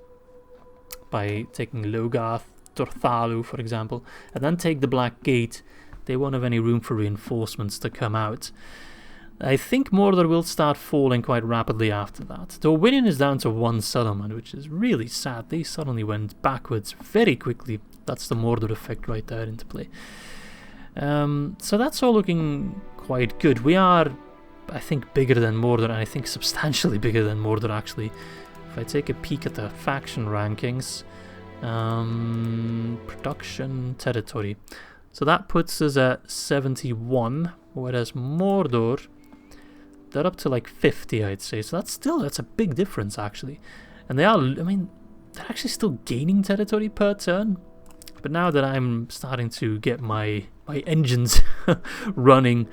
by taking Logarth, Torthalu, for example, and then take the Black Gate, they won't have any room for reinforcements to come out. I think Mordor will start falling quite rapidly after that. Dorwinion is down to one settlement, which is really sad. They suddenly went backwards very quickly. That's the Mordor effect right there into play. So that's all looking quite good. We are, I think, bigger than Mordor, and I think substantially bigger than Mordor, actually. If I take a peek at the faction rankings, production territory. So that puts us at 71, whereas Mordor, they're up to like 50, I'd say. So that's a big difference, actually. And they are, I mean, they're actually still gaining territory per turn. But now that I'm starting to get my engines running,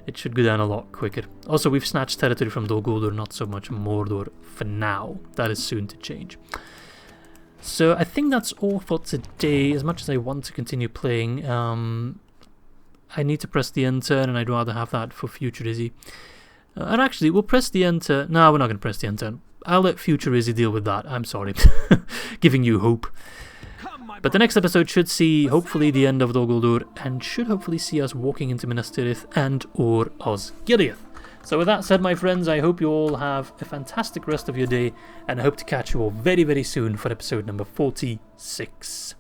it should go down a lot quicker. Also, we've snatched territory from Dol Guldur, not so much Mordor for now. That is soon to change. So I think that's all for today. As much as I want to continue playing, I need to press the end turn, and I'd rather have that for future Izzy. And actually, we'll press the end turn. No, we're not going to press the end turn. I'll let future Izzy deal with that. I'm sorry. Giving you hope. But the next episode should see, hopefully, the end of Dol Guldur, and should hopefully see us walking into Minas Tirith and or Osgiliath. So with that said, my friends, I hope you all have a fantastic rest of your day, and I hope to catch you all very, very soon for episode number 46.